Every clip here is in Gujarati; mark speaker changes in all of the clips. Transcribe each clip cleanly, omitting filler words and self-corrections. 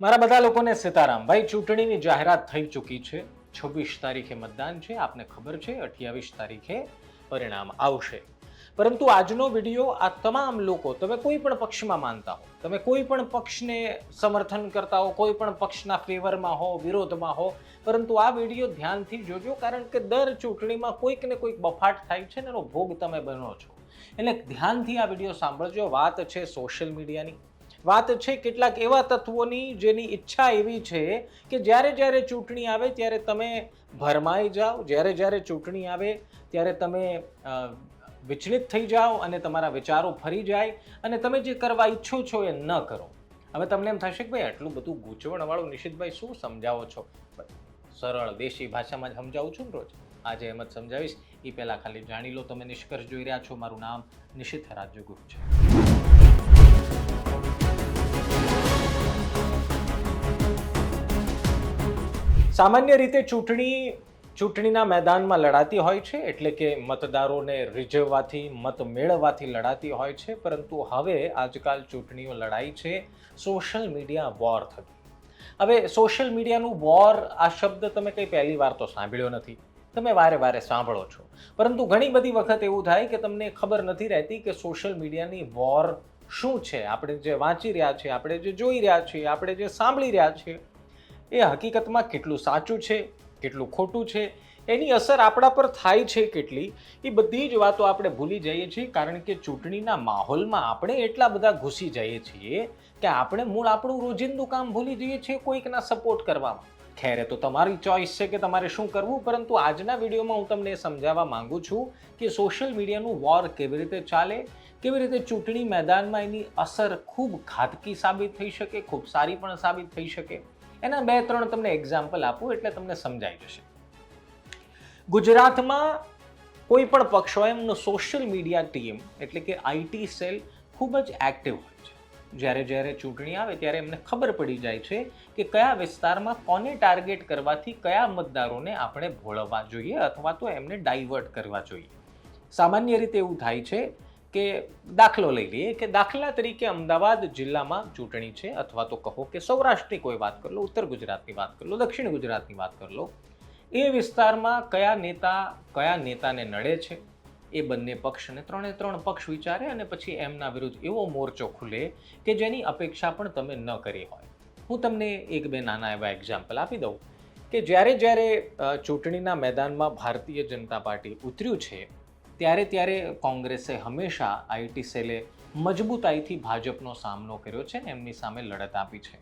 Speaker 1: મારા બધા લોકોને સીતારામ ભાઈ. ચૂંટણીની જાહેરાત થઈ ચૂકી છે. 26 તારીખે મતદાન છે, આપને ખબર છે. 28 તારીખે પરિણામ આવશે. પરંતુ આજનો વિડીયો આ તમામ લોકો, તમે કોઈ પણ પક્ષમાં માનતા હો, તમે કોઈ પણ પક્ષને સમર્થન કરતા હો, કોઈ પણ પક્ષના ફેવરમાં હો, વિરોધમાં હો, પરંતુ આ વિડીયો ધ્યાનથી જોજો, કારણ કે દર ચૂંટણીમાં કોઈક ને કોઈક બફાટ થાય છે ને એનો ભોગ તમે બનો છો. એટલે ધ્યાનથી આ વિડીયો સાંભળજો. વાત છે સોશિયલ મીડિયાની, વાત છે કેટલાક એવા તત્વોની જેની ઈચ્છા એવી છે કે જ્યારે જ્યારે ચૂંટણી આવે ત્યારે તમે ભરમાઈ જાઓ, જ્યારે જ્યારે ચૂંટણી આવે ત્યારે તમે વિચલિત થઈ જાઓ અને તમારા વિચારો ફરી જાય અને તમે જે કરવા ઈચ્છો છો એ ન કરો. હવે તમને એમ થશે કે ભાઈ આટલું બધું ગૂંચવણવાળું નિશિતભાઈ શું સમજાવો છો? સરળ દેશી ભાષામાં જ સમજાવું છું ને રોજ. આજે એમ જ સમજાવીશ. એ પહેલાં ખાલી જાણી લો, તમે નિષ્કર્ષ જોઈ રહ્યા છો. મારું નામ નિશિત રાજ્યગુરુ છે. સામાન્ય રીતે ચૂંટણીના મેદાનમાં લડાતી હોય છે, એટલે કે મતદારોને રીઝવવાથી, મત મેળવવાથી લડાતી હોય છે. પરંતુ હવે આજકાલ ચૂંટણીઓ લડાઈ છે સોશિયલ મીડિયા વોર થકી. હવે સોશિયલ મીડિયાનું વોર આ શબ્દ તમે કંઈ પહેલી વાર તો સાંભળ્યો નથી, તમે વારે વારે સાંભળો છો. પરંતુ ઘણી બધી વખત એવું થાય કે તમને ખબર નથી રહેતી કે સોશિયલ મીડિયાની વોર શું છે. આપણે જે વાંચી રહ્યા છીએ, આપણે જે જોઈ રહ્યા છીએ, આપણે જે સાંભળી રહ્યા છીએ, એ હકીકતમાં કેટલું સાચું છે, કેટલું ખોટું છે, એની અસર આપણા પર થાય છે કેટલી, એ બધી જ વાતો આપણે ભૂલી જઈએ છીએ. કારણ કે ચૂંટણીના માહોલમાં આપણે એટલા બધા ઘૂસી જઈએ છીએ કે આપણે મૂળ આપણું રોજિંદું કામ ભૂલી જઈએ છીએ કોઈકના સપોર્ટ કરવામાં. ખેર, તો તમારી ચોઈસ છે કે તમારે શું કરવું. પરંતુ આજના વિડીયોમાં હું તમને સમજાવવા માંગુ છું કે સોશિયલ મીડિયાનું વોર કેવી રીતે ચાલે, કેવી રીતે ચૂંટણી મેદાનમાં એની અસર ખૂબ ઘાતકી સાબિત થઈ શકે, ખૂબ સારી પણ સાબિત થઈ શકે. એના 2-3 તમને એક્ઝામ્પલ આપું એટલે તમને સમજાઈ જશે. ગુજરાતમાં કોઈ પણ પક્ષ હોય, એમનો સોશિયલ મીડિયા ટીમ એટલે કે આઈટી સેલ ખૂબ જ એક્ટિવ હોય છે. જ્યારે જ્યારે ચૂંટણી આવે ત્યારે એમને ખબર પડી જાય છે કે કયા વિસ્તારમાં કોને ટાર્ગેટ કરવાથી કયા મતદારોને આપણે ભોળવવા જોઈએ અથવા તો એમને ડાયવર્ટ કરવા જોઈએ. સામાન્ય રીતે એવું થાય છે કે દાખલો લઈ લઈએ કે દાખલા તરીકે અમદાવાદ જિલ્લામાં ચૂંટણી છે, અથવા તો કહો કે સૌરાષ્ટ્રની કોઈ વાત કરી લો, ઉત્તર ગુજરાતની વાત કરી લો, દક્ષિણ ગુજરાતની વાત કરી લો. એ વિસ્તારમાં કયા નેતાને નડે છે, એ બંને પક્ષને 3 પક્ષ વિચારે અને પછી એમના વિરુદ્ધ એવો મોરચો ખુલે કે જેની અપેક્ષા પણ તમે ન કરી હોય. હું તમને 1-2 નાના એવા એક્ઝામ્પલ આપી દઉં કે જ્યારે ચૂંટણીના મેદાનમાં ભારતીય જનતા પાર્ટી ઉતર્યું છે ત્યારે કોંગ્રેસે હંમેશા આઈટી સેલે મજબૂતાઈથી ભાજપનો સામનો કર્યો છે ને એમની સામે લડત આપી છે.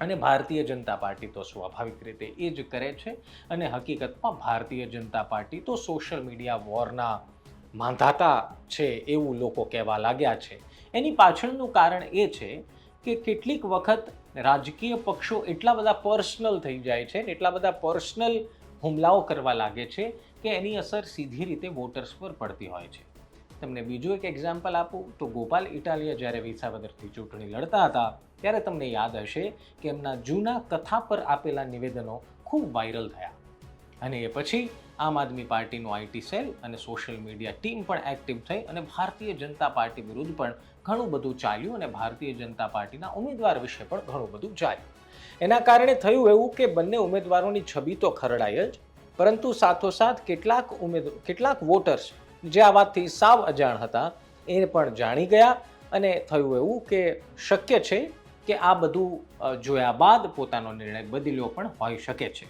Speaker 1: અને ભારતીય જનતા પાર્ટી તો સ્વાભાવિક રીતે એ જ કરે છે. અને હકીકતમાં ભારતીય જનતા પાર્ટી તો સોશિયલ મીડિયા વોરના માંધાતા છે એવું લોકો કહેવા લાગ્યા છે. એની પાછળનું કારણ એ છે કે કેટલીક વખત રાજકીય પક્ષો એટલા બધા પર્સનલ થઈ જાય છે, એટલા બધા પર્સનલ હુમલાઓ કરવા લાગે છે કે એની અસર સીધી રીતે વોટર્સ પર પડતી હોય છે. તમને બીજું એક એક્ઝામ્પલ આપું તો ગોપાલ ઇટાલિયા જ્યારે વિસાવદરથી ચૂંટણી લડતા હતા ત્યારે તમને યાદ હશે કે એમના જૂના કથા પર આપેલા નિવેદનો ખૂબ વાયરલ થયા. અને એ પછી આમ આદમી પાર્ટીનું આઈટી સેલ અને સોશિયલ મીડિયા ટીમ પણ એક્ટિવ થઈ અને ભારતીય જનતા પાર્ટી વિરુદ્ધ પણ ઘણું બધું ચાલ્યું અને ભારતીય જનતા પાર્ટીના ઉમેદવાર વિશે પણ ઘણું બધું ચાલ્યું. એના કારણે થયું એવું કે બંને ઉમેદવારોની છબી તો ખરડાય જ, પરંતુ સાથોસાથ કેટલાક વોટર્સ જે આ વાતથી સાવ અજાણ હતા એ પણ જાણી ગયા અને થયું એવું કે શક્ય છે કે આ બધું જોયા બાદ પોતાનો નિર્ણય બદલ્યો પણ હોઈ શકે છે.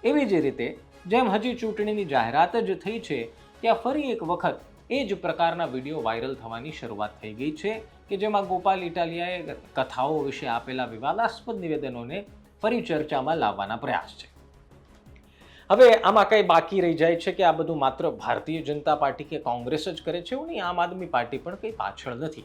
Speaker 1: એવી જ રીતે જેમ હજી ચૂંટણીની જાહેરાત જ થઈ છે ત્યાં ફરી એક વખત એ જ પ્રકારના વિડીયો વાયરલ થવાની શરૂઆત થઈ ગઈ છે કે જેમાં ગોપાલ ઇટાલિયાએ કથાઓ વિશે આપેલા વિવાદાસ્પદ નિવેદનોને ફરી ચર્ચામાં લાવવાના પ્રયાસ છે. હવે આમાં કંઈ બાકી રહી જાય છે કે આ બધું માત્ર ભારતીય જનતા પાર્ટી કે કોંગ્રેસ જ કરે છે એવું નહીં, આમ આદમી પાર્ટી પણ કંઈ પાછળ નથી.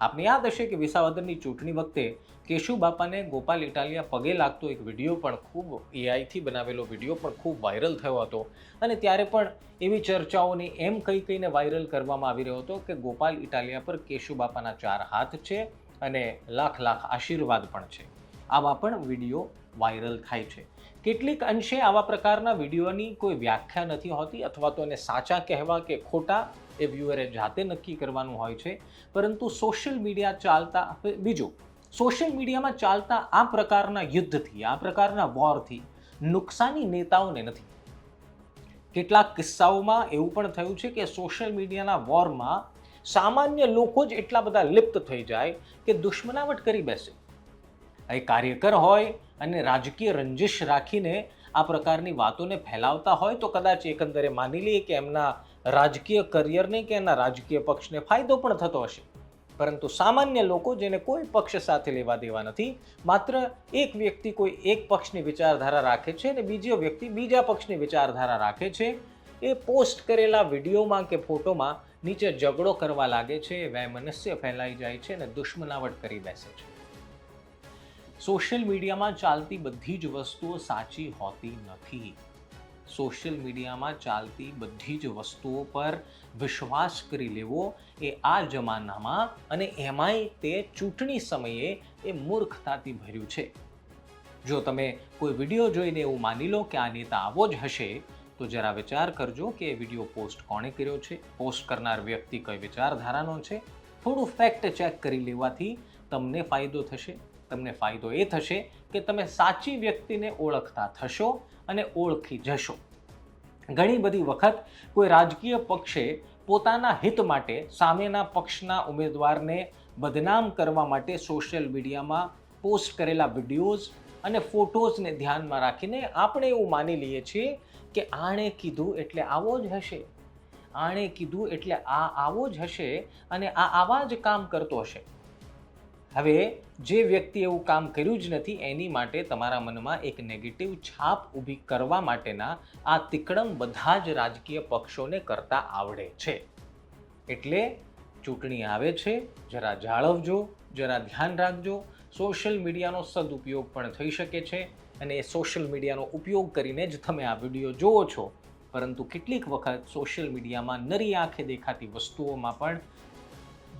Speaker 1: આપને યાદ હશે કે વિસાવદરની ચૂંટણી વખતે કેશુબાપાને ગોપાલ ઇટાલિયા પગે લાગતો એક વિડીયો પણ ખૂબ એઆઈથી બનાવેલો વિડીયો પણ ખૂબ વાયરલ થયો હતો. અને ત્યારે પણ એવી ચર્ચાઓને એમ કહીને વાયરલ કરવામાં આવી રહ્યો હતો કે ગોપાલ ઇટાલિયા પર કેશુબાપાના 4 હાથ છે અને લાખ આશીર્વાદ પણ છે. આવા પણ વિડીયો વાયરલ થાય છે. કેટલીક અંશે આવા પ્રકારના વિડીયોની કોઈ વ્યાખ્યા નથી હોતી, અથવા તો એને સાચા કહેવા કે ખોટા એ વ્યુઅરે જાતે નક્કી કરવાનું હોય છે. પરંતુ સોશિયલ મીડિયા ચાલતા, બીજું સોશિયલ મીડિયામાં ચાલતા આ પ્રકારના યુદ્ધથી, આ પ્રકારના વોરથી નુકસાની નેતાઓને નથી. કેટલાક કિસ્સાઓમાં એવું પણ થયું છે કે સોશિયલ મીડિયાના વોરમાં સામાન્ય લોકો જ એટલા બધા લિપ્ત થઈ જાય કે દુશ્મનાવટ કરી બેસે. એ કાર્યકર હોય અને રાજકીય રંજિશ રાખીને આ પ્રકારની વાતોને ફેલાવતા હોય તો કદાચ એકંદરે માની લઈએ કે એમના રાજકીય કરિયરને કે એના રાજકીય પક્ષને ફાયદો પણ થતો હશે. પરંતુ સામાન્ય લોકો જેને કોઈ પક્ષ સાથે લેવા દેવા નથી, માત્ર એક વ્યક્તિ કોઈ એક પક્ષની વિચારધારા રાખે છે અને બીજો વ્યક્તિ બીજા પક્ષની વિચારધારા રાખે છે, એ પોસ્ટ કરેલા વિડીયોમાં કે ફોટોમાં નીચે ઝઘડો કરવા લાગે છે, વૈમનસ્ય ફેલાઈ જાય છે અને દુશ્મનાવટ કરી બેસે છે. સોશિયલ મીડિયામાં ચાલતી બધી જ વસ્તુઓ સાચી હોતી નથી. સોશિયલ મીડિયામાં ચાલતી બધી જ વસ્તુઓ પર વિશ્વાસ કરી લેવો એ આ જમાનામાં અને એમાંય તે ચૂંટણી સમયે એ મૂર્ખતાથી ભર્યું છે. જો તમે કોઈ વિડીયો જોઈને એવું માની લો કે આ નેતા આવો જ હશે, તો જરા વિચાર કરજો કે એ વિડીયો પોસ્ટ કોણે કર્યો છે, પોસ્ટ કરનાર વ્યક્તિ કઈ વિચારધારાનો છે. થોડું ફેક્ટ ચેક કરી લેવાથી તમને ફાયદો થશે. તમને ફાયદો એ થશે કે તમે સાચી વ્યક્તિને ઓળખતા થશો અને ઓળખી જશો. ઘણી બધી વખત કોઈ રાજકીય પક્ષે પોતાના હિત માટે સામેના પક્ષના ઉમેદવારને બદનામ કરવા માટે સોશિયલ મીડિયામાં પોસ્ટ કરેલા વિડીયોઝ અને ફોટોઝને ધ્યાનમાં રાખીને આપણે એવું માની લઈએ છીએ કે આણે કીધું એટલે આવો જ હશે, આણે કીધું એટલે આ આવો જ હશે અને આ આવા જ કામ કરતો હશે. હવે જે વ્યક્તિ એવું કામ કર્યું જ નથી એની માટે તમારા મનમાં એક નેગેટિવ છાપ ઊભી કરવા માટેના આ તિકડમ બધા જ રાજકીય પક્ષોને કરતા આવડે છે. એટલે ચૂંટણી આવે છે, જરા જાળવજો, જરા ધ્યાન રાખજો. સોશિયલ મીડિયાનો સદુપયોગ પણ થઈ શકે છે અને એ સોશિયલ મીડિયાનો ઉપયોગ કરીને જ તમે આ વિડીયો જુઓ છો. પરંતુ કેટલીક વખત સોશિયલ મીડિયામાં નરી આંખે દેખાતી વસ્તુઓમાં પણ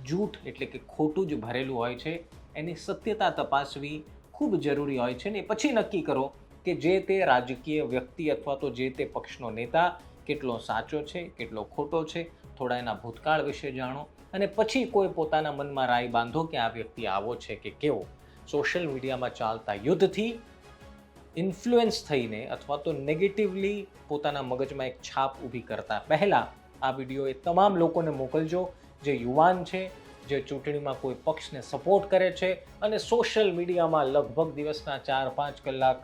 Speaker 1: જૂઠ એટલે કે ખોટું જ ભરેલું હોય છે. એની સત્યતા તપાસવી ખૂબ જરૂરી હોય છે ને પછી નક્કી કરો કે જે તે રાજકીય વ્યક્તિ અથવા તો જે તે પક્ષનો નેતા કેટલો સાચો છે, કેટલો ખોટો છે. થોડા એના ભૂતકાળ વિશે જાણો અને પછી કોઈ પોતાના મનમાં રાય બાંધો કે આ વ્યક્તિ આવો છે કે કેવો. સોશિયલ મીડિયામાં ચાલતા યુદ્ધથી ઇન્ફ્લુઅન્સ થઈને અથવા તો નેગેટિવલી પોતાના મગજમાં એક છાપ ઊભી કરતા પહેલાં આ વિડીયો એ તમામ લોકોને મોકલજો જે યુવાન છે, જે ચૂંટણીમાં કોઈ પક્ષને સપોર્ટ કરે છે અને સોશિયલ મીડિયામાં લગભગ દિવસના 4-5 કલાક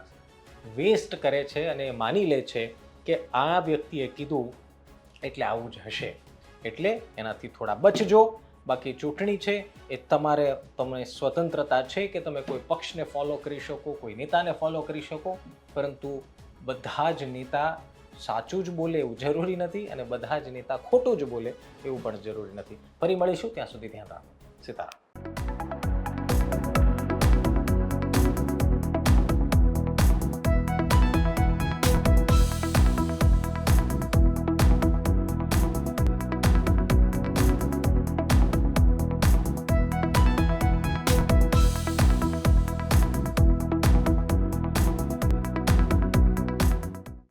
Speaker 1: વેસ્ટ કરે છે અને માની લે છે કે આ વ્યક્તિએ કીધું એટલે આવું જ હશે. એટલે એનાથી થોડા બચજો. બાકી ચૂંટણી છે એ તમને સ્વતંત્રતા છે કે તમે કોઈ પક્ષને ફોલો કરી શકો, કોઈ નેતાને ફોલો કરી શકો, પરંતુ બધા જ નેતા સાચું જ બોલે એવું જરૂરી નથી અને બધા જ નેતા ખોટું જ બોલે એવું પણ જરૂરી નથી. ફરી મળીશું, ત્યાં સુધી ધ્યાન રાખો. સીતારામ.